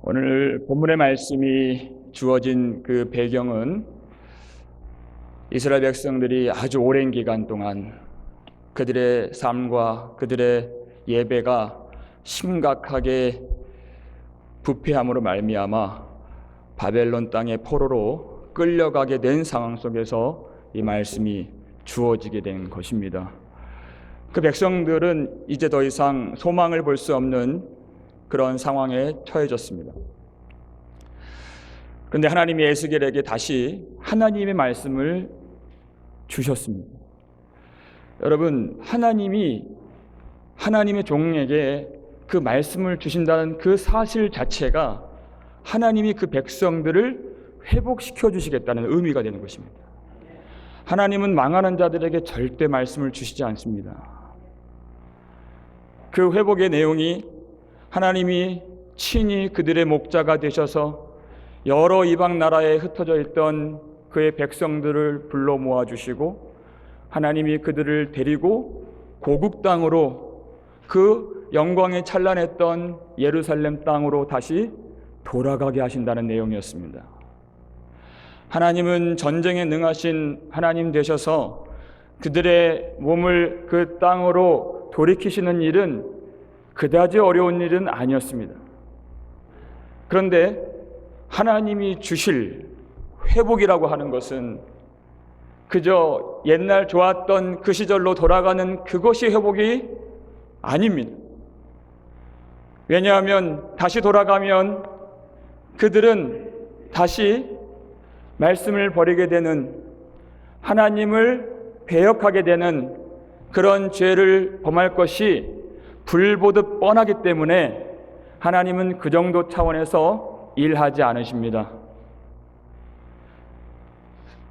오늘 본문의 말씀이 주어진 그 배경은 이스라엘 백성들이 아주 오랜 기간 동안 그들의 삶과 그들의 예배가 심각하게 부패함으로 말미암아 바벨론 땅의 포로로 끌려가게 된 상황 속에서 이 말씀이 주어지게 된 것입니다. 그 백성들은 이제 더 이상 소망을 볼 수 없는 그런 상황에 처해졌습니다. 그런데 하나님이 에스겔에게 다시 하나님의 말씀을 주셨습니다. 여러분, 하나님이 하나님의 종에게 그 말씀을 주신다는 그 사실 자체가 하나님이 그 백성들을 회복시켜 주시겠다는 의미가 되는 것입니다. 하나님은 망하는 자들에게 절대 말씀을 주시지 않습니다. 그 회복의 내용이 하나님이 친히 그들의 목자가 되셔서 여러 이방 나라에 흩어져 있던 그의 백성들을 불러 모아주시고 하나님이 그들을 데리고 고국 땅으로, 그 영광에 찬란했던 예루살렘 땅으로 다시 돌아가게 하신다는 내용이었습니다. 하나님은 전쟁에 능하신 하나님 되셔서 그들의 몸을 그 땅으로 돌이키시는 일은 그다지 어려운 일은 아니었습니다. 그런데 하나님이 주실 회복이라고 하는 것은 그저 옛날 좋았던 그 시절로 돌아가는 그것이 회복이 아닙니다. 왜냐하면 다시 돌아가면 그들은 다시 말씀을 버리게 되는, 하나님을 배역하게 되는 그런 죄를 범할 것이 불보듯 뻔하기 때문에 하나님은 그 정도 차원에서 일하지 않으십니다.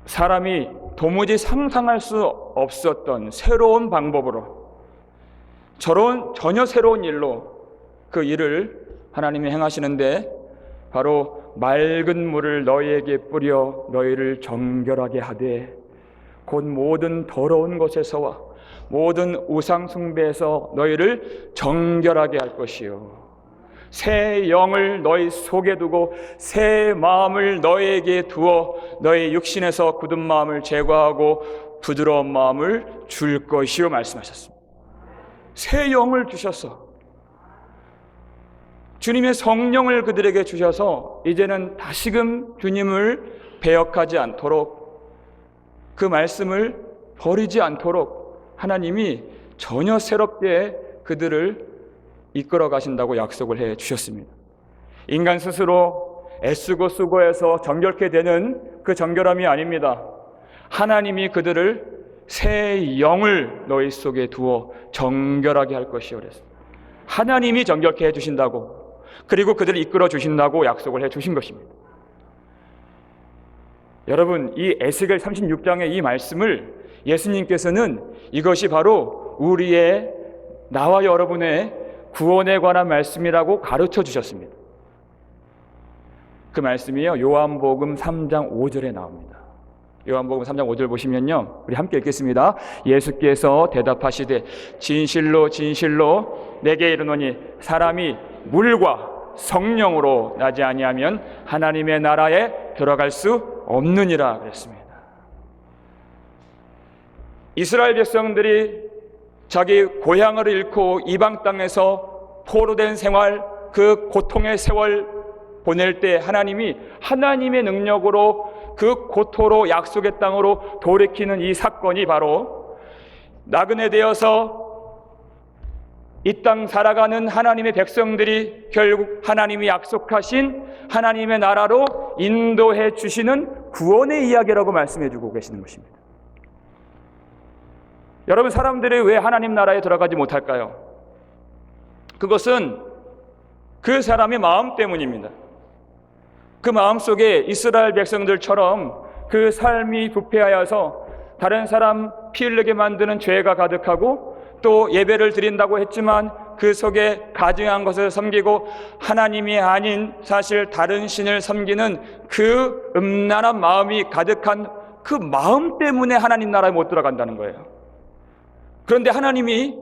사람이 도무지 상상할 수 없었던 새로운 방법으로, 전혀 새로운 일로 그 일을 하나님이 행하시는데, 바로 맑은 물을 너희에게 뿌려 너희를 정결하게 하되 곧 모든 더러운 것에서와 모든 우상 숭배에서 너희를 정결하게 할 것이요, 새 영을 너희 속에 두고 새 마음을 너희에게 두어 너희 육신에서 굳은 마음을 제거하고 부드러운 마음을 줄 것이요 말씀하셨습니다. 새 영을 주셔서, 주님의 성령을 그들에게 주셔서 이제는 다시금 주님을 배역하지 않도록, 그 말씀을 버리지 않도록 하나님이 전혀 새롭게 그들을 이끌어 가신다고 약속을 해 주셨습니다. 인간 스스로 애쓰고 수고해서 정결케 되는 그 정결함이 아닙니다. 하나님이 그들을 새 영을 너희 속에 두어 정결하게 할 것이요 그랬습니다. 하나님이 정결케 해 주신다고, 그리고 그들을 이끌어 주신다고 약속을 해 주신 것입니다. 여러분, 이 에스겔 36장의 이 말씀을 예수님께서는 이것이 바로 우리의, 나와 여러분의 구원에 관한 말씀이라고 가르쳐 주셨습니다. 그 말씀이요, 요한복음 3장 5절에 나옵니다. 요한복음 3장 5절 보시면요, 우리 함께 읽겠습니다. 예수께서 대답하시되 진실로 진실로 내게 이르노니 사람이 물과 성령으로 나지 아니하면 하나님의 나라에 들어갈 수 없느니라 그랬습니다. 이스라엘 백성들이 자기 고향을 잃고 이방 땅에서 포로된 생활, 그 고통의 세월 보낼 때 하나님이 하나님의 능력으로 그 고토로 약속의 땅으로 돌이키는 이 사건이 바로 나그네 되어서 이 땅 살아가는 하나님의 백성들이 결국 하나님이 약속하신 하나님의 나라로 인도해 주시는 구원의 이야기라고 말씀해 주고 계시는 것입니다. 여러분, 사람들이 왜 하나님 나라에 들어가지 못할까요? 그것은 그 사람의 마음 때문입니다. 그 마음 속에 이스라엘 백성들처럼 그 삶이 부패하여서 다른 사람 피 흘리게 만드는 죄가 가득하고, 또 예배를 드린다고 했지만 그 속에 가증한 것을 섬기고 하나님이 아닌 사실 다른 신을 섬기는 그 음란한 마음이 가득한 그 마음 때문에 하나님 나라에 못 들어간다는 거예요. 그런데 하나님이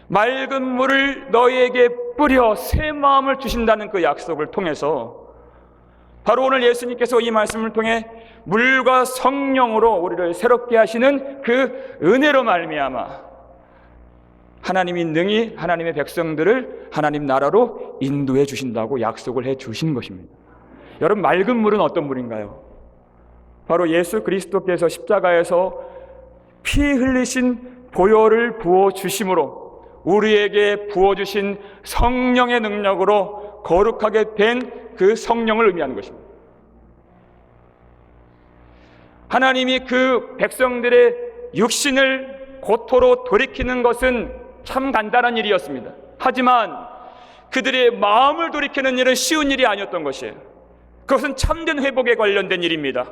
맑은 물을 너희에게 뿌려 새 마음을 주신다는 그 약속을 통해서 바로 오늘 예수님께서 이 말씀을 통해 물과 성령으로 우리를 새롭게 하시는 그 은혜로 말미암아 하나님이 능히 하나님의 백성들을 하나님 나라로 인도해 주신다고 약속을 해 주신 것입니다. 여러분, 맑은 물은 어떤 물인가요? 바로 예수 그리스도께서 십자가에서 피 흘리신 보혈을 부어 주심으로 우리에게 부어 주신 성령의 능력으로 거룩하게 된 그 성령을 의미하는 것입니다. 하나님이 그 백성들의 육신을 고토로 돌이키는 것은 참 간단한 일이었습니다. 하지만 그들의 마음을 돌이키는 일은 쉬운 일이 아니었던 것이에요. 그것은 참된 회복에 관련된 일입니다.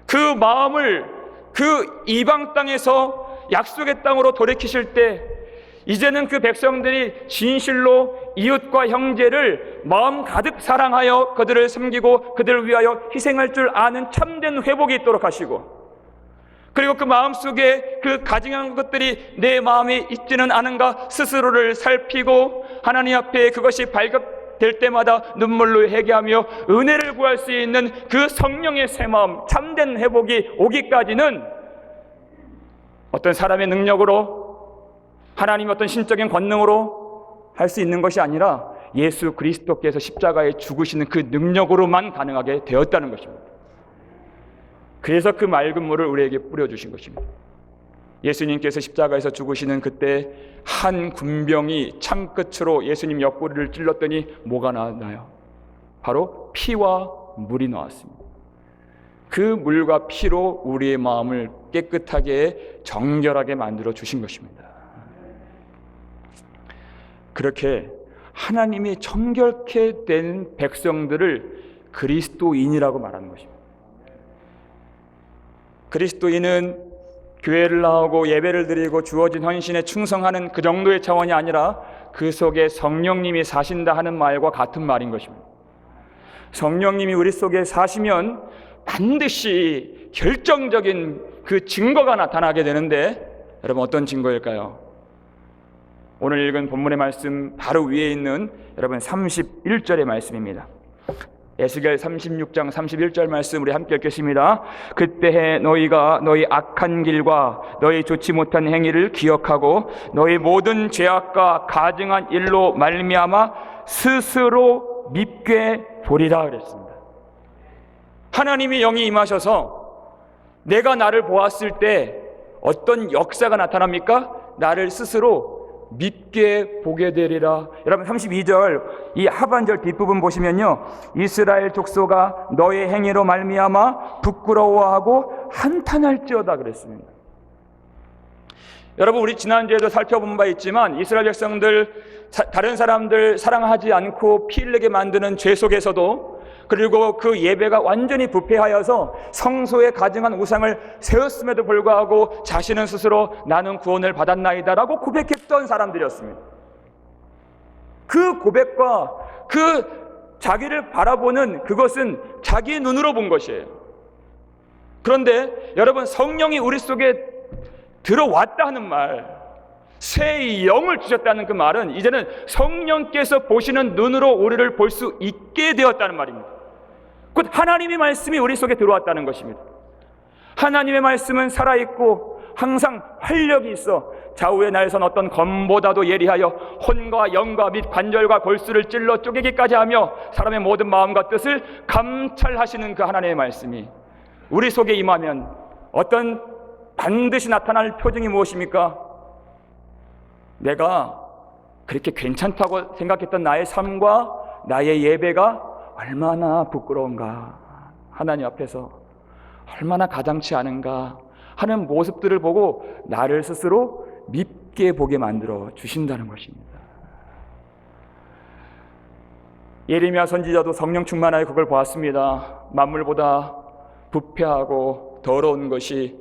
그 마음을 그 이방 땅에서 약속의 땅으로 돌이키실 때 이제는 그 백성들이 진실로 이웃과 형제를 마음 가득 사랑하여 그들을 섬기고 그들을 위하여 희생할 줄 아는 참된 회복이 있도록 하시고, 그리고 그 마음속에 그 가증한 것들이 내 마음에 있지는 않은가 스스로를 살피고 하나님 앞에 그것이 발각될 때마다 눈물로 회개하며 은혜를 구할 수 있는 그 성령의 새 마음, 참된 회복이 오기까지는 어떤 사람의 능력으로, 하나님의 어떤 신적인 권능으로 할 수 있는 것이 아니라 예수 그리스도께서 십자가에 죽으시는 그 능력으로만 가능하게 되었다는 것입니다. 그래서 그 맑은 물을 우리에게 뿌려주신 것입니다. 예수님께서 십자가에서 죽으시는 그때 한 군병이 창끝으로 예수님 옆구리를 찔렀더니 뭐가 나왔나요? 바로 피와 물이 나왔습니다. 그 물과 피로 우리의 마음을 깨끗하게 정결하게 만들어 주신 것입니다. 그렇게 하나님이 정결케 된 백성들을 그리스도인이라고 말하는 것입니다. 그리스도인은 교회를 나오고 예배를 드리고 주어진 헌신에 충성하는 그 정도의 차원이 아니라 그 속에 성령님이 사신다 하는 말과 같은 말인 것입니다. 성령님이 우리 속에 사시면 반드시 결정적인 그 증거가 나타나게 되는데, 여러분 어떤 증거일까요? 오늘 읽은 본문의 말씀 바로 위에 있는 여러분 31절의 말씀입니다. 에스겔 36장 31절 말씀 우리 함께 읽겠습니다. 그때에 너희가 너희 악한 길과 너희 좋지 못한 행위를 기억하고 너희 모든 죄악과 가증한 일로 말미암아 스스로 밉게 보리라 그랬습니다. 하나님이 영이 임하셔서 내가 나를 보았을 때 어떤 역사가 나타납니까? 나를 스스로 믿게 보게 되리라. 여러분 32절 이 하반절 뒷부분 보시면요, 이스라엘 족속아 너의 행위로 말미암아 부끄러워하고 한탄할지어다 그랬습니다. 여러분, 우리 지난주에도 살펴본 바 있지만 이스라엘 백성들 다른 사람들 사랑하지 않고 피 흘리게 만드는 죄 속에서도, 그리고 그 예배가 완전히 부패하여서 성소에 가증한 우상을 세웠음에도 불구하고 자신은 스스로 나는 구원을 받았나이다 라고 고백했던 사람들이었습니다. 그 고백과 그 자기를 바라보는 그것은 자기 눈으로 본 것이에요. 그런데 여러분, 성령이 우리 속에 들어왔다 하는 말, 새 영을 주셨다는 그 말은 이제는 성령께서 보시는 눈으로 우리를 볼 수 있게 되었다는 말입니다. 곧 하나님의 말씀이 우리 속에 들어왔다는 것입니다. 하나님의 말씀은 살아있고 항상 활력이 있어 좌우에 날선 어떤 검보다도 예리하여 혼과 영과 및 관절과 골수를 찔러 쪼개기까지 하며 사람의 모든 마음과 뜻을 감찰하시는 그 하나님의 말씀이 우리 속에 임하면 어떤 반드시 나타날 표징이 무엇입니까? 내가 그렇게 괜찮다고 생각했던 나의 삶과 나의 예배가 얼마나 부끄러운가, 하나님 앞에서 얼마나 가당치 않은가 하는 모습들을 보고 나를 스스로 밉게 보게 만들어 주신다는 것입니다. 예레미야 선지자도 성령 충만하여 그걸 보았습니다. 만물보다 부패하고 더러운 것이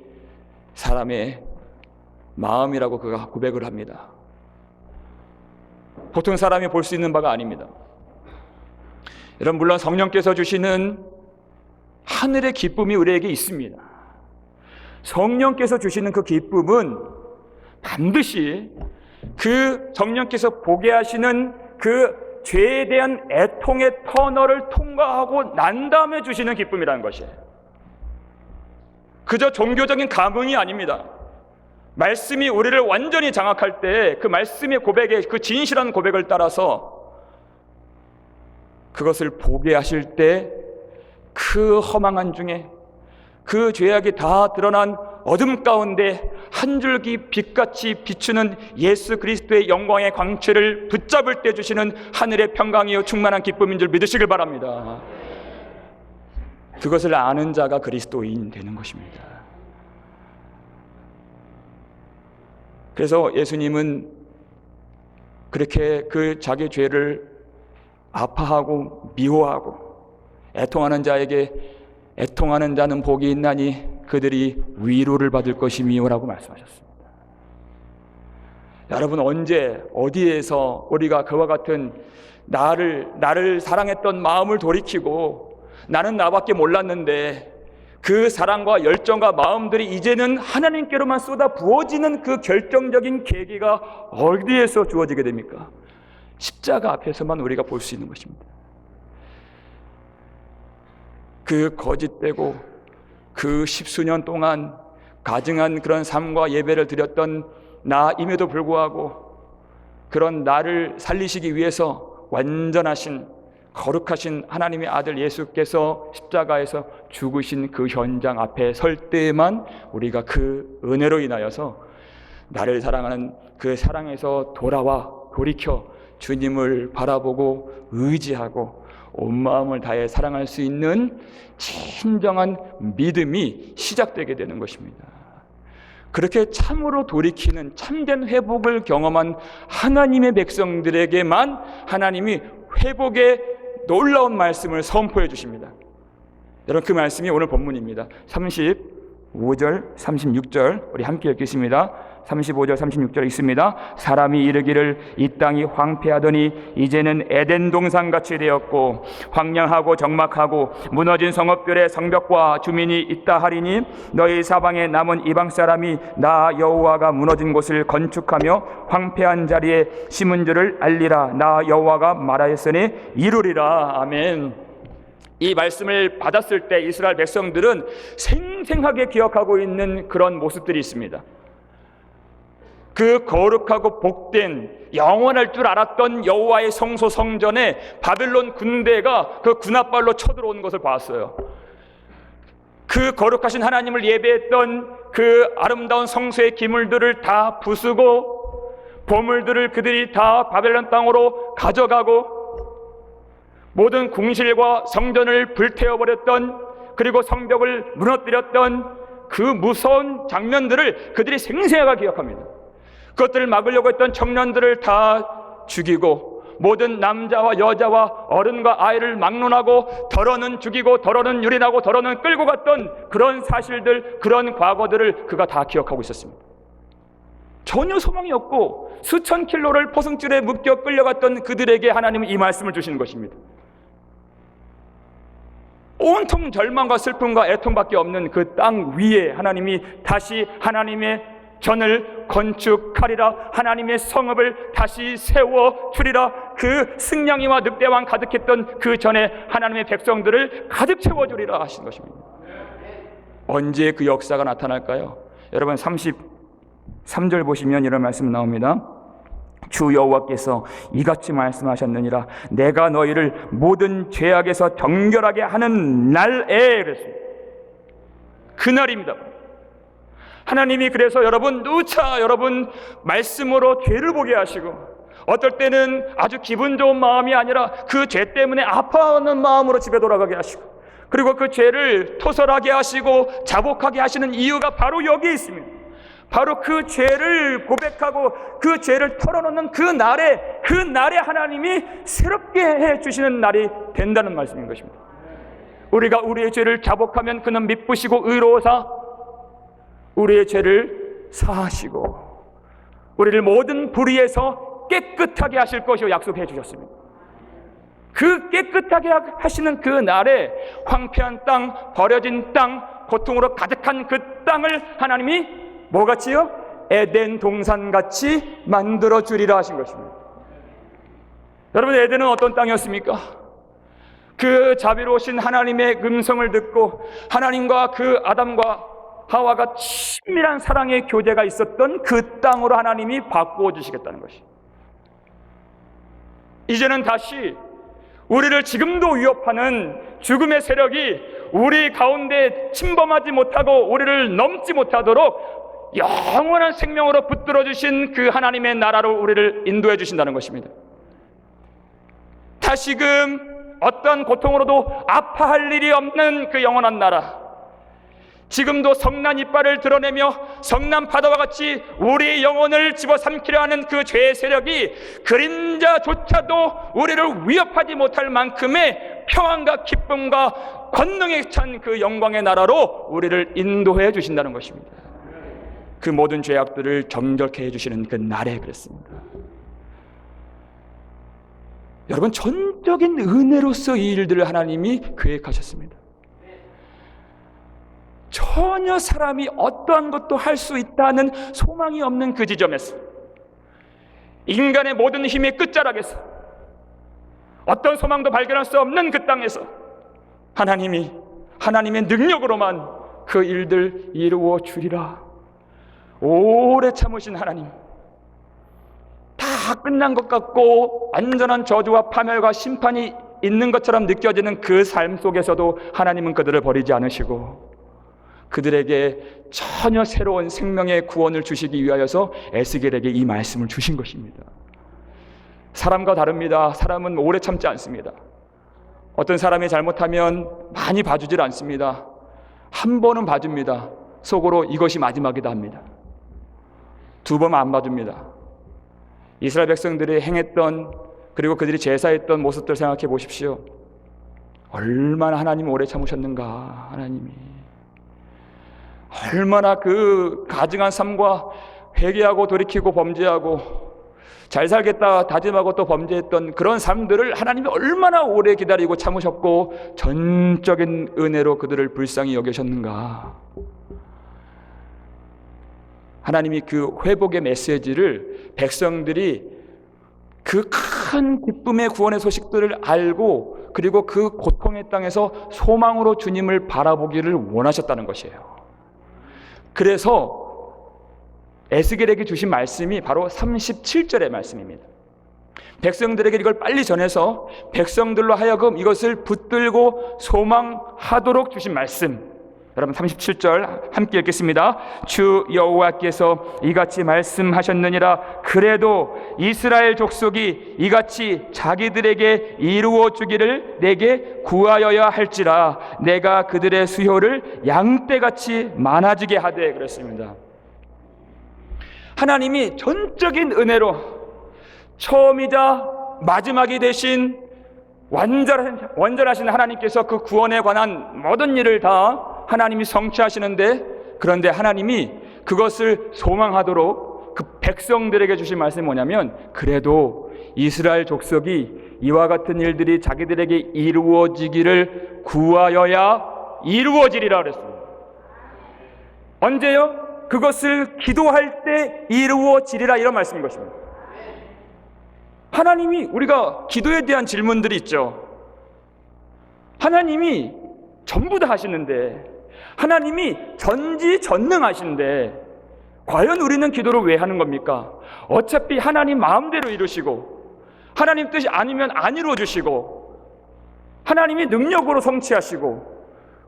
사람의 마음이라고 그가 고백을 합니다. 보통 사람이 볼 수 있는 바가 아닙니다. 여러분, 물론 성령께서 주시는 하늘의 기쁨이 우리에게 있습니다. 성령께서 주시는 그 기쁨은 반드시 그 성령께서 보게 하시는 그 죄에 대한 애통의 터널을 통과하고 난 다음에 주시는 기쁨이라는 것이에요. 그저 종교적인 감흥이 아닙니다. 말씀이 우리를 완전히 장악할 때 그 말씀의 고백에, 그 진실한 고백을 따라서 그것을 보게 하실 때 그 허망한 중에, 그 죄악이 다 드러난 어둠 가운데 한 줄기 빛같이 비추는 예수 그리스도의 영광의 광채를 붙잡을 때 주시는 하늘의 평강이요 충만한 기쁨인 줄 믿으시길 바랍니다. 그것을 아는 자가 그리스도인 되는 것입니다. 그래서 예수님은 그렇게 그 자기 죄를 아파하고 미워하고 애통하는 자에게 애통하는 자는 복이 있나니 그들이 위로를 받을 것이미요라고 말씀하셨습니다. 여러분, 언제 어디에서 우리가 그와 같은 나를 사랑했던 마음을 돌이키고 나는 나밖에 몰랐는데 그 사랑과 열정과 마음들이 이제는 하나님께로만 쏟아 부어지는 그 결정적인 계기가 어디에서 주어지게 됩니까? 십자가 앞에서만 우리가 볼 수 있는 것입니다. 그 거짓되고 그 십수년 동안 가증한 그런 삶과 예배를 드렸던 나임에도 불구하고 그런 나를 살리시기 위해서 완전하신 거룩하신 하나님의 아들 예수께서 십자가에서 죽으신 그 현장 앞에 설 때에만 우리가 그 은혜로 인하여서 나를 사랑하는 그 사랑에서 돌이켜 주님을 바라보고 의지하고 온 마음을 다해 사랑할 수 있는 진정한 믿음이 시작되게 되는 것입니다. 그렇게 참으로 돌이키는 참된 회복을 경험한 하나님의 백성들에게만 하나님이 회복의 놀라운 말씀을 선포해 주십니다. 여러분, 그 말씀이 오늘 본문입니다. 35절, 36절 우리 함께 읽겠습니다. 35절, 36절 있습니다. 사람이 이르기를 이 땅이 황폐하더니 이제는 에덴 동산같이 되었고 황량하고 적막하고 무너진 성읍들의 성벽과 주민이 있다 하리니 너희 사방에 남은 이방 사람이 나 여호와가 무너진 곳을 건축하며 황폐한 자리에 심은 줄을 알리라. 나 여호와가 말하였으니 이루리라. 아멘. 이 말씀을 받았을 때 이스라엘 백성들은 생생하게 기억하고 있는 그런 모습들이 있습니다. 그 거룩하고 복된 영원할 줄 알았던 여호와의 성소 성전에 바벨론 군대가 그 군합발로 쳐들어오는 것을 봤어요. 그 거룩하신 하나님을 예배했던 그 아름다운 성소의 기물들을 다 부수고 보물들을 그들이 다 바벨론 땅으로 가져가고 모든 궁실과 성전을 불태워버렸던, 그리고 성벽을 무너뜨렸던 그 무서운 장면들을 그들이 생생하게 기억합니다. 그것들을 막으려고 했던 청년들을 다 죽이고 모든 남자와 여자와 어른과 아이를 막론하고 더러는 죽이고 더러는 유린하고 더러는 끌고 갔던 그런 사실들, 그런 과거들을 그가 다 기억하고 있었습니다. 전혀 소망이 없고 수천 킬로를 포승줄에 묶여 끌려갔던 그들에게 하나님은 이 말씀을 주시는 것입니다. 온통 절망과 슬픔과 애통밖에 없는 그 땅 위에 하나님이 다시 하나님의 전을 건축하리라. 하나님의 성읍을 다시 세워주리라. 그 승냥이와 늑대왕 가득했던 그 전에 하나님의 백성들을 가득 채워주리라 하신 것입니다. 언제 그 역사가 나타날까요? 여러분, 33절 보시면 이런 말씀 나옵니다. 주 여호와께서 이같이 말씀하셨느니라. 내가 너희를 모든 죄악에서 정결하게 하는 날에, 그랬습니다. 그날입니다. 하나님이 그래서 누차 여러분 말씀으로 죄를 보게 하시고, 어떨 때는 아주 기분 좋은 마음이 아니라 그 죄 때문에 아파하는 마음으로 집에 돌아가게 하시고, 그리고 그 죄를 토설하게 하시고 자복하게 하시는 이유가 바로 여기에 있습니다. 바로 그 죄를 고백하고 그 죄를 털어놓는 그 날에 하나님이 새롭게 해주시는 날이 된다는 말씀인 것입니다. 우리가 우리의 죄를 자복하면 그는 미쁘시고 의로우사 우리의 죄를 사하시고 우리를 모든 불의에서 깨끗하게 하실 것이요 약속해 주셨습니다. 그 깨끗하게 하시는 그 날에 황폐한 땅, 버려진 땅, 고통으로 가득한 그 땅을 하나님이 뭐같이요? 에덴 동산같이 만들어 주리라 하신 것입니다. 여러분, 에덴은 어떤 땅이었습니까? 그 자비로우신 하나님의 음성을 듣고 하나님과 그 아담과 하와가 친밀한 사랑의 교제가 있었던 그 땅으로 하나님이 바꾸어 주시겠다는 것이. 이제는 다시 우리를 지금도 위협하는 죽음의 세력이 우리 가운데 침범하지 못하고 우리를 넘지 못하도록 영원한 생명으로 붙들어 주신 그 하나님의 나라로 우리를 인도해 주신다는 것입니다. 다시금 어떤 고통으로도 아파할 일이 없는 그 영원한 나라, 지금도 성난 이빨을 드러내며 성난 바다와 같이 우리 영혼을 집어삼키려 하는 그 죄의 세력이 그림자조차도 우리를 위협하지 못할 만큼의 평안과 기쁨과 권능에 찬 그 영광의 나라로 우리를 인도해 주신다는 것입니다. 그 모든 죄악들을 정결케 해주시는 그 날에 그랬습니다. 여러분, 전적인 은혜로서 이 일들을 하나님이 계획하셨습니다. 전혀 사람이 어떠한 것도 할 수 있다는 소망이 없는 그 지점에서, 인간의 모든 힘의 끝자락에서, 어떤 소망도 발견할 수 없는 그 땅에서 하나님이 하나님의 능력으로만 그 일들 이루어 주리라. 오래 참으신 하나님, 다 끝난 것 같고 완전한 저주와 파멸과 심판이 있는 것처럼 느껴지는 그 삶 속에서도 하나님은 그들을 버리지 않으시고 그들에게 전혀 새로운 생명의 구원을 주시기 위하여서 에스겔에게 이 말씀을 주신 것입니다. 사람과 다릅니다. 사람은 오래 참지 않습니다. 어떤 사람이 잘못하면 많이 봐주질 않습니다. 한 번은 봐줍니다. 속으로 이것이 마지막이다 합니다. 두 번 안 봐줍니다. 이스라엘 백성들이 행했던, 그리고 그들이 제사했던 모습들 생각해 보십시오. 얼마나 하나님 오래 참으셨는가. 하나님이 얼마나 그 가증한 삶과 회개하고 돌이키고 범죄하고 잘 살겠다 다짐하고 또 범죄했던 그런 삶들을 하나님이 얼마나 오래 기다리고 참으셨고 전적인 은혜로 그들을 불쌍히 여기셨는가. 하나님이 그 회복의 메시지를 백성들이 그 큰 기쁨의 구원의 소식들을 알고 그리고 그 고통의 땅에서 소망으로 주님을 바라보기를 원하셨다는 것이에요. 그래서 에스겔에게 주신 말씀이 바로 37절의 말씀입니다. 백성들에게 이걸 빨리 전해서 백성들로 하여금 이것을 붙들고 소망하도록 주신 말씀. 여러분, 37절 함께 읽겠습니다. 주 여호와께서 이같이 말씀하셨느니라. 그래도 이스라엘 족속이 이같이 자기들에게 이루어 주기를 내게 구하여야 할지라. 내가 그들의 수효를 양떼같이 많아지게 하되. 그랬습니다. 하나님이 전적인 은혜로 처음이자 마지막이 되신 완전하신 하나님께서 그 구원에 관한 모든 일을 다 하나님이 성취하시는데, 그런데 하나님이 그것을 소망하도록 그 백성들에게 주신 말씀이 뭐냐면, 그래도 이스라엘 족속이 이와 같은 일들이 자기들에게 이루어지기를 구하여야 이루어지리라 그랬습니다. 언제요? 그것을 기도할 때 이루어지리라, 이런 말씀인 것입니다. 하나님이, 우리가 기도에 대한 질문들이 있죠. 하나님이 전부 다 하시는데, 하나님이 전지전능하신데 과연 우리는 기도를 왜 하는 겁니까? 어차피 하나님 마음대로 이루시고 하나님 뜻이 아니면 안 이루어주시고 하나님이 능력으로 성취하시고,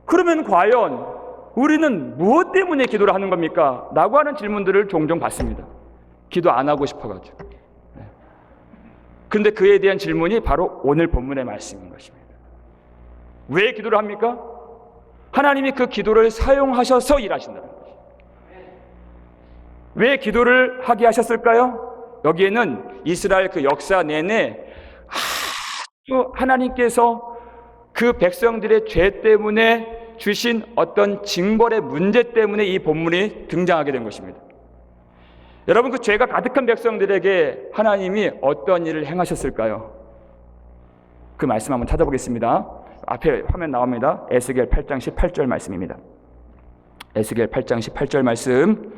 그러면 과연 우리는 무엇 때문에 기도를 하는 겁니까? 라고 하는 질문들을 종종 받습니다. 기도 안 하고 싶어가지고. 그런데 그에 대한 질문이 바로 오늘 본문의 말씀인 것입니다. 왜 기도를 합니까? 하나님이 그 기도를 사용하셔서 일하신다는 것이죠. 왜 기도를 하게 하셨을까요? 여기에는 이스라엘 그 역사 내내 아주 하나님께서 그 백성들의 죄 때문에 주신 어떤 징벌의 문제 때문에 이 본문이 등장하게 된 것입니다. 여러분, 그 죄가 가득한 백성들에게 하나님이 어떤 일을 행하셨을까요? 그 말씀 한번 찾아보겠습니다. 앞에 화면 나옵니다. 에스겔 8장 18절 말씀입니다. 에스겔 8장 18절 말씀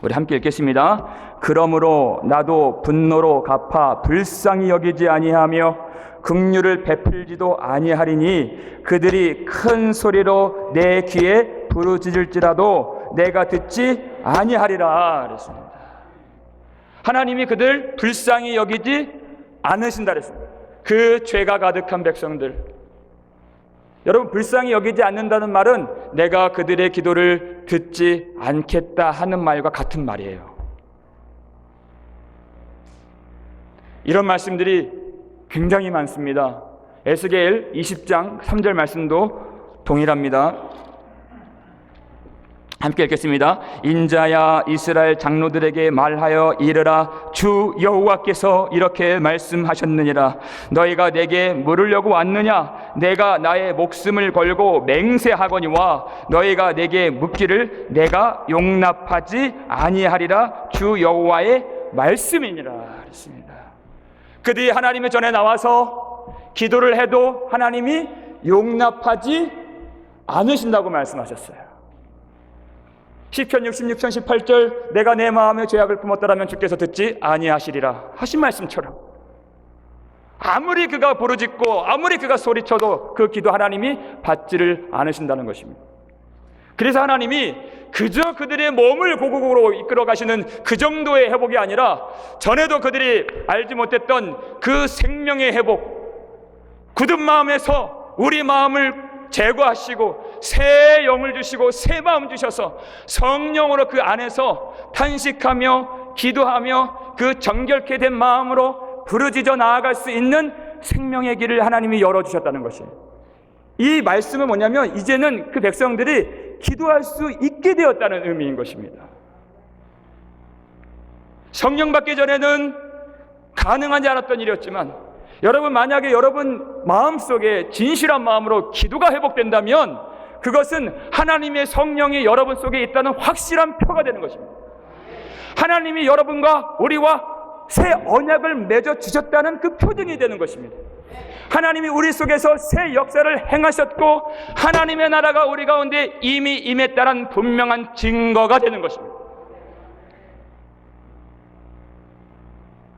우리 함께 읽겠습니다. 그러므로 나도 분노로 갚아 불쌍히 여기지 아니하며 긍휼을 베풀지도 아니하리니 그들이 큰 소리로 내 귀에 부르짖을지라도 내가 듣지 아니하리라 그랬습니다. 하나님이 그들 불쌍히 여기지 않으신다 그랬습니다. 그 죄가 가득한 백성들, 여러분, 불쌍히 여기지 않는다는 말은 내가 그들의 기도를 듣지 않겠다 하는 말과 같은 말이에요. 이런 말씀들이 굉장히 많습니다. 에스겔 20장 3절 말씀도 동일합니다. 함께 읽겠습니다. 인자야 이스라엘 장로들에게 말하여 이르라. 주 여호와께서 이렇게 말씀하셨느니라. 너희가 내게 물으려고 왔느냐? 내가 나의 목숨을 걸고 맹세하거니와 너희가 내게 묻기를 내가 용납하지 아니하리라. 주 여호와의 말씀이니라 그랬습니다. 그들이 하나님의 전에 나와서 기도를 해도 하나님이 용납하지 않으신다고 말씀하셨어요. 시편 66편 18절 내가 내 마음의 죄악을 품었더라면 주께서 듣지 아니하시리라 하신 말씀처럼 아무리 그가 부르짖고 아무리 그가 소리쳐도 그 기도 하나님이 받지를 않으신다는 것입니다. 그래서 하나님이 그저 그들의 몸을 고국으로 이끌어 가시는 그 정도의 회복이 아니라 전에도 그들이 알지 못했던 그 생명의 회복, 굳은 마음에서 우리 마음을 제거하시고 새 영을 주시고 새 마음 주셔서 성령으로 그 안에서 탄식하며 기도하며 그 정결케 된 마음으로 부르짖어 나아갈 수 있는 생명의 길을 하나님이 열어주셨다는 것이에요. 이 말씀은 뭐냐면 이제는 그 백성들이 기도할 수 있게 되었다는 의미인 것입니다. 성령 받기 전에는 가능하지 않았던 일이었지만 여러분, 만약에 여러분 마음속에 진실한 마음으로 기도가 회복된다면 그것은 하나님의 성령이 여러분 속에 있다는 확실한 표가 되는 것입니다. 하나님이 여러분과 우리와 새 언약을 맺어 주셨다는 그 표징이 되는 것입니다. 하나님이 우리 속에서 새 역사를 행하셨고 하나님의 나라가 우리 가운데 이미 임했다는 분명한 증거가 되는 것입니다.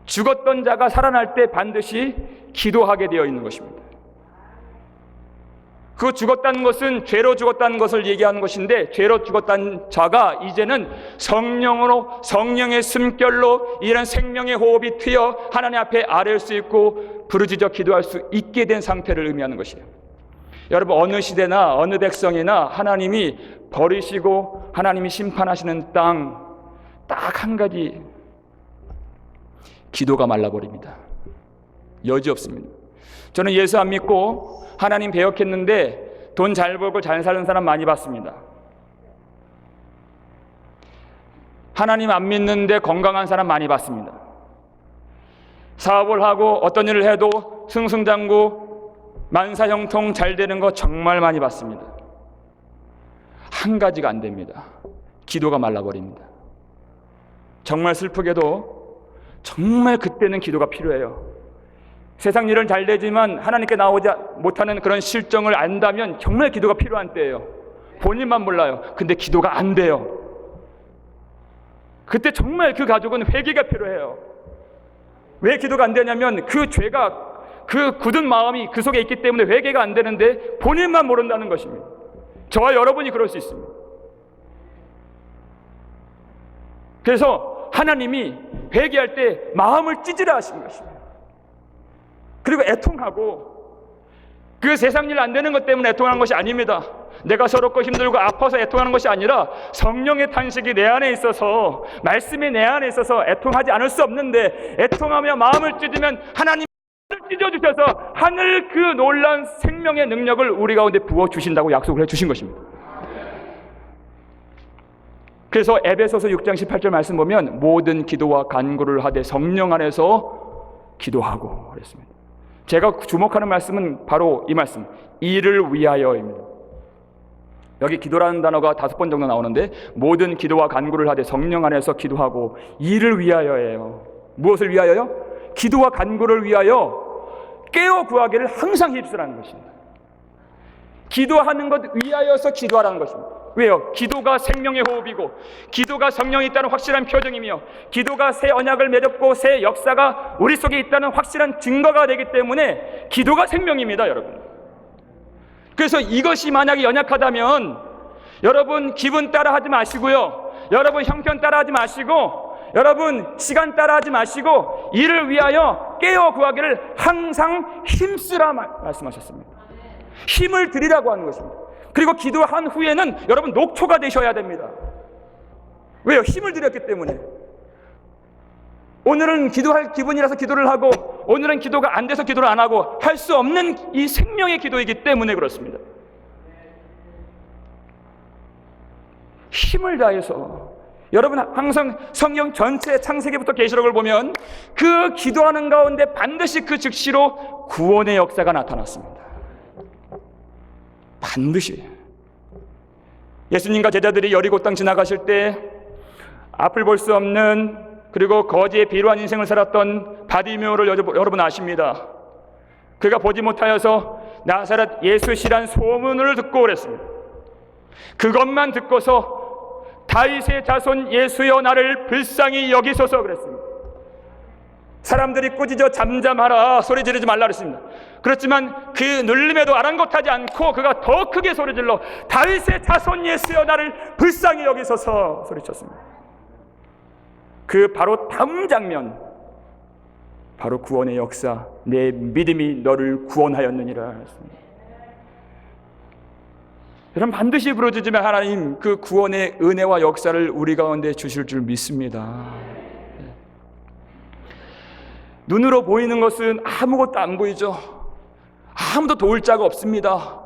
죽었던 자가 살아날 때 반드시 기도하게 되어 있는 것입니다. 그 죽었다는 것은 죄로 죽었다는 것을 얘기하는 것인데 죄로 죽었다는 자가 이제는 성령으로 성령의 숨결로 이런 생명의 호흡이 트여 하나님 앞에 아뢰을 수 있고 부르짖어 기도할 수 있게 된 상태를 의미하는 것이에요. 여러분, 어느 시대나 어느 백성이나 하나님이 버리시고 하나님이 심판하시는 땅 딱 한 가지, 기도가 말라버립니다. 여지없습니다. 저는 예수 안 믿고 하나님 배역했는데 돈 잘 벌고 잘 사는 사람 많이 봤습니다. 하나님 안 믿는데 건강한 사람 많이 봤습니다. 사업을 하고 어떤 일을 해도 승승장구 만사형통 잘 되는 거 정말 많이 봤습니다. 한 가지가 안 됩니다. 기도가 말라버립니다. 정말 슬프게도 정말 그때는 기도가 필요해요. 세상 일은 잘 되지만 하나님께 나오지 못하는 그런 실정을 안다면 정말 기도가 필요한 때예요. 본인만 몰라요. 근데 기도가 안 돼요. 그때 정말 그 가족은 회개가 필요해요. 왜 기도가 안 되냐면 그 죄가, 그 굳은 마음이 그 속에 있기 때문에 회개가 안 되는데 본인만 모른다는 것입니다. 저와 여러분이 그럴 수 있습니다. 그래서 하나님이 회개할 때 마음을 찢으라 하신 것입니다. 그리고 애통하고, 그 세상 일 안 되는 것 때문에 애통하는 것이 아닙니다. 내가 서럽고 힘들고 아파서 애통하는 것이 아니라 성령의 탄식이 내 안에 있어서, 말씀이 내 안에 있어서 애통하지 않을 수 없는데, 애통하며 마음을 찢으면 하나님이 찢어주셔서 하늘 그 놀라운 생명의 능력을 우리 가운데 부어주신다고 약속을 해주신 것입니다. 그래서 에베소서 6장 18절 말씀 보면 모든 기도와 간구를 하되 성령 안에서 기도하고 그랬습니다. 제가 주목하는 말씀은 바로 이 말씀, 이를 위하여입니다. 여기 기도라는 단어가 5번 정도 나오는데 모든 기도와 간구를 하되 성령 안에서 기도하고 이를 위하여예요. 무엇을 위하여요? 기도와 간구를 위하여 깨어 구하기를 항상 힘쓰라는 것입니다. 기도하는 것 위하여서 기도하라는 것입니다. 왜요? 기도가 생명의 호흡이고, 기도가 성령이 있다는 확실한 표정이며, 기도가 새 언약을 맺었고 새 역사가 우리 속에 있다는 확실한 증거가 되기 때문에 기도가 생명입니다, 여러분. 그래서 이것이 만약에 연약하다면 여러분 기분 따라 하지 마시고요, 여러분 형편 따라 하지 마시고, 여러분 시간 따라 하지 마시고, 이를 위하여 깨어 구하기를 항상 힘쓰라 말씀하셨습니다. 힘을 드리라고 하는 것입니다. 그리고 기도한 후에는 여러분 녹초가 되셔야 됩니다. 왜요? 힘을 드렸기 때문에. 오늘은 기도할 기분이라서 기도를 하고, 오늘은 기도가 안 돼서 기도를 안 하고, 할 수 없는 이 생명의 기도이기 때문에 그렇습니다. 힘을 다해서, 여러분 항상 성경 전체 창세기부터 계시록을 보면 그 기도하는 가운데 반드시 그 즉시로 구원의 역사가 나타났습니다. 반드시. 예수님과 제자들이 여리고 땅 지나가실 때 앞을 볼 수 없는, 그리고 거지의 비루한 인생을 살았던 바디메오를 여러분 아십니다. 그가 보지 못하여서 나사렛 예수시란 소문을 듣고 그랬습니다. 그것만 듣고서 다윗의 자손 예수여 나를 불쌍히 여기소서 그랬습니다. 사람들이 꾸짖어 잠잠하라, 소리 지르지 말라 그랬습니다. 그렇지만 그 눌림에도 아랑곳하지 않고 그가 더 크게 소리질러 다윗의 자손 예수여 나를 불쌍히 여기소서 소리쳤습니다. 그 바로 다음 장면, 바로 구원의 역사, 내 믿음이 너를 구원하였느니라 했습니다. 여러분 반드시 부르짖으면 하나님 그 구원의 은혜와 역사를 우리 가운데 주실 줄 믿습니다. 눈으로 보이는 것은 아무것도 안 보이죠. 아무도 도울 자가 없습니다.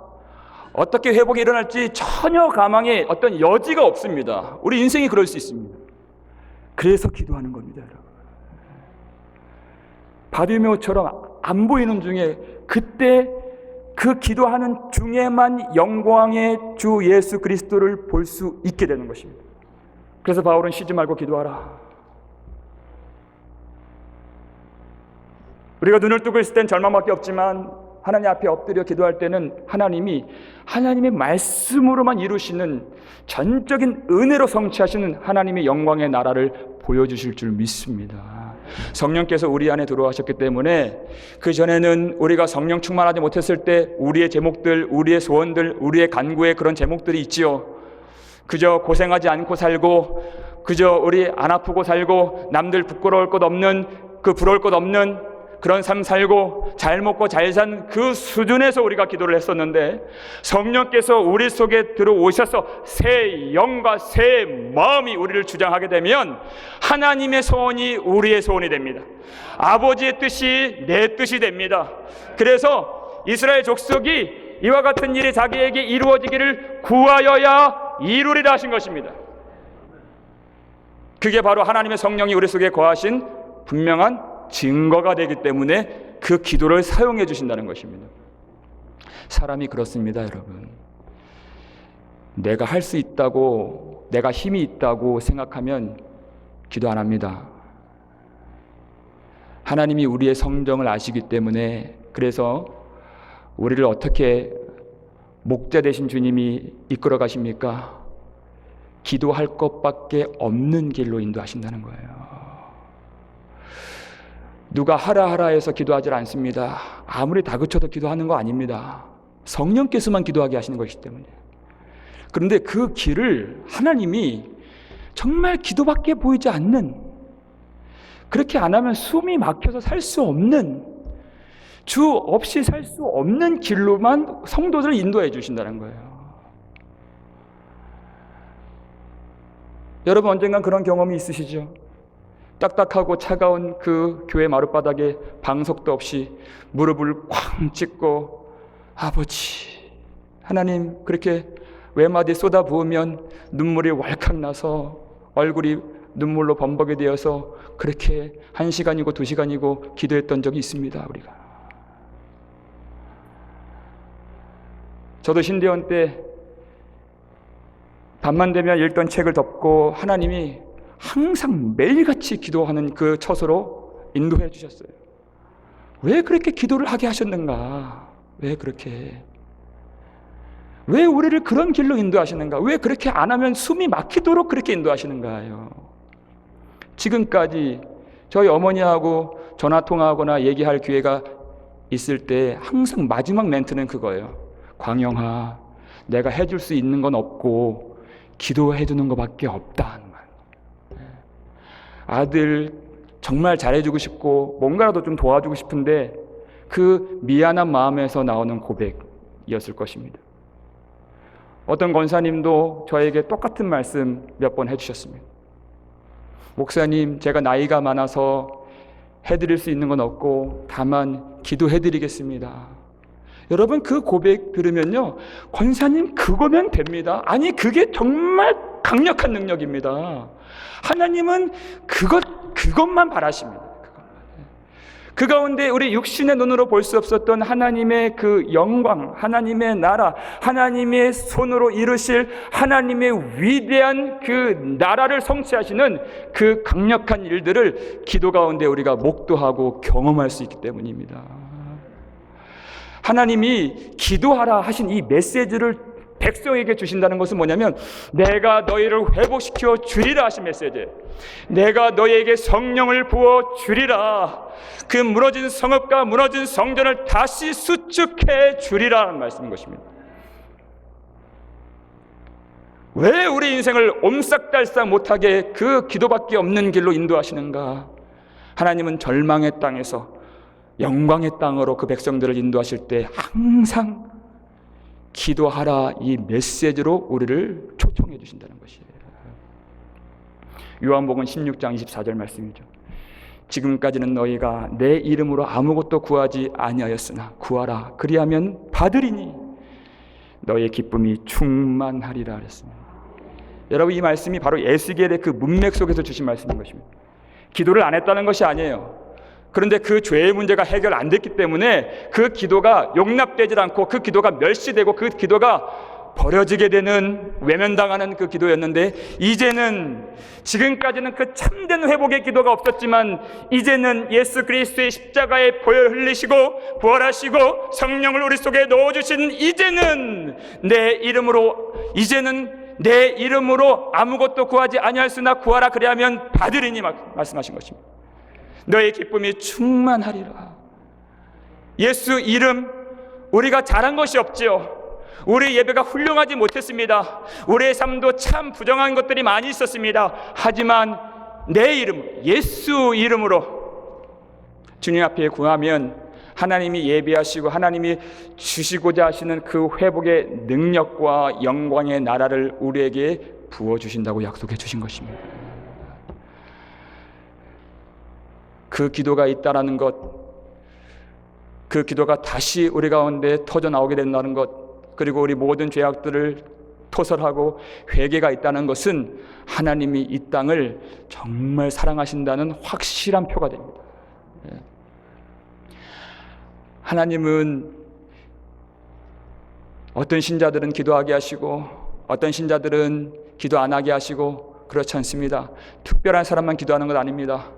어떻게 회복이 일어날지 전혀 가망의 어떤 여지가 없습니다. 우리 인생이 그럴 수 있습니다. 그래서 기도하는 겁니다, 여러분. 바디메오처럼 안 보이는 중에 그때 그 기도하는 중에만 영광의 주 예수 그리스도를 볼 수 있게 되는 것입니다. 그래서 바울은 쉬지 말고 기도하라. 우리가 눈을 뜨고 있을 땐 절망밖에 없지만 하나님 앞에 엎드려 기도할 때는 하나님이 하나님의 말씀으로만 이루시는 전적인 은혜로 성취하시는 하나님의 영광의 나라를 보여주실 줄 믿습니다. 성령께서 우리 안에 들어와셨기 때문에 그 전에는 우리가 성령 충만하지 못했을 때 우리의 제목들, 우리의 소원들, 우리의 간구에 그런 제목들이 있지요. 그저 고생하지 않고 살고, 그저 우리 안 아프고 살고, 남들 부끄러울 것 없는, 그 부러울 것 없는 그런 삶 살고 잘 먹고 잘 산 그 수준에서 우리가 기도를 했었는데, 성령께서 우리 속에 들어오셔서 새 영과 새 마음이 우리를 주장하게 되면 하나님의 소원이 우리의 소원이 됩니다. 아버지의 뜻이 내 뜻이 됩니다. 그래서 이스라엘 족속이 이와 같은 일이 자기에게 이루어지기를 구하여야 이루리라 하신 것입니다. 그게 바로 하나님의 성령이 우리 속에 거하신 분명한 증거가 되기 때문에 그 기도를 사용해 주신다는 것입니다. 사람이 그렇습니다, 여러분. 내가 할 수 있다고, 내가 힘이 있다고 생각하면 기도 안 합니다. 하나님이 우리의 성정을 아시기 때문에, 그래서 우리를 어떻게 목자 되신 주님이 이끌어 가십니까? 기도할 것밖에 없는 길로 인도하신다는 거예요. 누가 하라 하라 해서 기도하지 않습니다. 아무리 다그쳐도 기도하는 거 아닙니다. 성령께서만 기도하게 하시는 것이기 때문에. 그런데 그 길을 하나님이 정말 기도밖에 보이지 않는, 그렇게 안 하면 숨이 막혀서 살 수 없는, 주 없이 살 수 없는 길로만 성도들을 인도해 주신다는 거예요. 여러분 언젠간 그런 경험이 있으시죠? 딱딱하고 차가운 그 교회 마룻바닥에 방석도 없이 무릎을 쾅 찍고, 아버지 하나님, 그렇게 외마디 쏟아 부으면 눈물이 왈칵 나서 얼굴이 눈물로 범벅이 되어서 그렇게 1시간이고 2시간이고 기도했던 적이 있습니다. 우리가. 저도 신대원 때 밤만 되면 읽던 책을 덮고 하나님이 항상 매일같이 기도하는 그 처소로 인도해 주셨어요. 왜 그렇게 기도를 하게 하셨는가? 왜 그렇게? 왜 우리를 그런 길로 인도하시는가? 왜 그렇게 안 하면 숨이 막히도록 그렇게 인도하시는가요? 지금까지 저희 어머니하고 전화통화하거나 얘기할 기회가 있을 때 항상 마지막 멘트는 그거예요. 광영아, 내가 해줄 수 있는 건 없고 기도해 주는 것밖에 없다 하는 말. 아들 정말 잘해주고 싶고 뭔가라도 좀 도와주고 싶은데 그 미안한 마음에서 나오는 고백이었을 것입니다. 어떤 권사님도 저에게 똑같은 말씀 몇 번 해주셨습니다. 목사님, 제가 나이가 많아서 해드릴 수 있는 건 없고 다만 기도해드리겠습니다. 여러분, 그 고백 들으면요, 권사님 그거면 됩니다. 아니, 그게 정말 강력한 능력입니다. 하나님은 그것만 바라십니다. 그 가운데 우리 육신의 눈으로 볼 수 없었던 하나님의 그 영광, 하나님의 나라, 하나님의 손으로 이루실 하나님의 위대한 그 나라를 성취하시는 그 강력한 일들을 기도 가운데 우리가 목도하고 경험할 수 있기 때문입니다. 하나님이 기도하라 하신 이 메시지를 백성에게 주신다는 것은 뭐냐면, 내가 너희를 회복시켜 주리라 하신 메시지, 내가 너희에게 성령을 부어 주리라, 그 무너진 성읍과 무너진 성전을 다시 수축해 주리라는 말씀인 것입니다. 왜 우리 인생을 옴싹달싹 못하게 그 기도밖에 없는 길로 인도하시는가? 하나님은 절망의 땅에서 영광의 땅으로 그 백성들을 인도하실 때 항상 기도하라 이 메시지로 우리를 초청해 주신다는 것이에요. 요한복음 16장 24절 말씀이죠. 지금까지는 너희가 내 이름으로 아무것도 구하지 아니하였으나 구하라, 그리하면 받으리니 너희의 기쁨이 충만하리라 그랬습니다. 여러분, 이 말씀이 바로 에스겔의 그 문맥 속에서 주신 말씀인 것입니다. 기도를 안 했다는 것이 아니에요. 그런데 그 죄의 문제가 해결 안 됐기 때문에 그 기도가 용납되지 않고 그 기도가 멸시되고 그 기도가 버려지게 되는, 외면당하는 그 기도였는데, 이제는, 지금까지는 그 참된 회복의 기도가 없었지만 이제는 예수 그리스도의 십자가에 보혈 흘리시고 부활하시고 성령을 우리 속에 넣어주신, 이제는 내 이름으로 아무것도 구하지 아니하였으나 구하라, 그리하면 받으리니 말씀하신 것입니다. 너의 기쁨이 충만하리라. 예수 이름, 우리가 잘한 것이 없지요. 우리 예배가 훌륭하지 못했습니다. 우리의 삶도 참 부정한 것들이 많이 있었습니다. 하지만 내 이름, 예수 이름으로 주님 앞에 구하면 하나님이 예비하시고 하나님이 주시고자 하시는 그 회복의 능력과 영광의 나라를 우리에게 부어주신다고 약속해 주신 것입니다. 그 기도가 있다라는 것, 그 기도가 다시 우리 가운데 터져 나오게 된다는 것, 그리고 우리 모든 죄악들을 토설하고 회개가 있다는 것은 하나님이 이 땅을 정말 사랑하신다는 확실한 표가 됩니다. 하나님은 어떤 신자들은 기도하게 하시고 어떤 신자들은 기도 안 하게 하시고 그렇지 않습니다. 특별한 사람만 기도하는 것 아닙니다.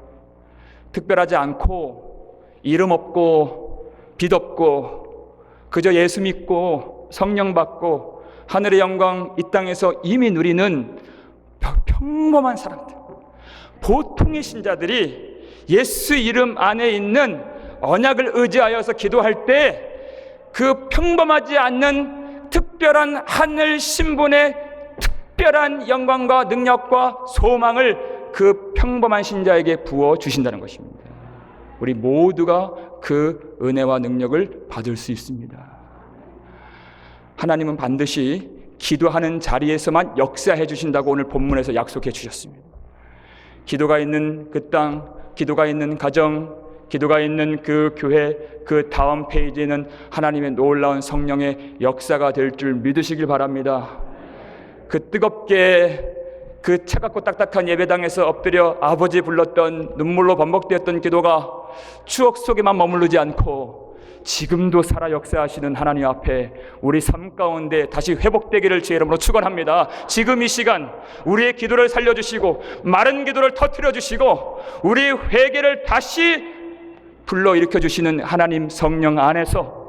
특별하지 않고 이름 없고 빛 없고 그저 예수 믿고 성령 받고 하늘의 영광 이 땅에서 이미 누리는 평범한 사람들, 보통의 신자들이 예수 이름 안에 있는 언약을 의지하여서 기도할 때 그 평범하지 않는 특별한 하늘 신분의 특별한 영광과 능력과 소망을 그 평범한 신자에게 부어 주신다는 것입니다. 우리 모두가 그 은혜와 능력을 받을 수 있습니다. 하나님은 반드시 기도하는 자리에서만 역사해 주신다고 오늘 본문에서 약속해 주셨습니다. 기도가 있는 그 땅, 기도가 있는 가정, 기도가 있는 그 교회, 그 다음 페이지에는 하나님의 놀라운 성령의 역사가 될 줄 믿으시길 바랍니다. 그 뜨겁게, 그 차갑고 딱딱한 예배당에서 엎드려 아버지 불렀던 눈물로 번복되었던 기도가 추억 속에만 머무르지 않고 지금도 살아 역사하시는 하나님 앞에 우리 삶 가운데 다시 회복되기를 주의 이름으로 축원합니다. 지금 이 시간 우리의 기도를 살려주시고 마른 기도를 터뜨려 주시고 우리 회개를 다시 불러일으켜 주시는 하나님 성령 안에서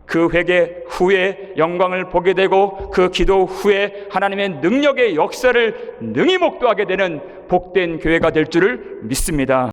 그 회개 후에 영광을 보게 되고 그 기도 후에 하나님의 능력의 역사를 능히 목도하게 되는 복된 교회가 될 줄을 믿습니다.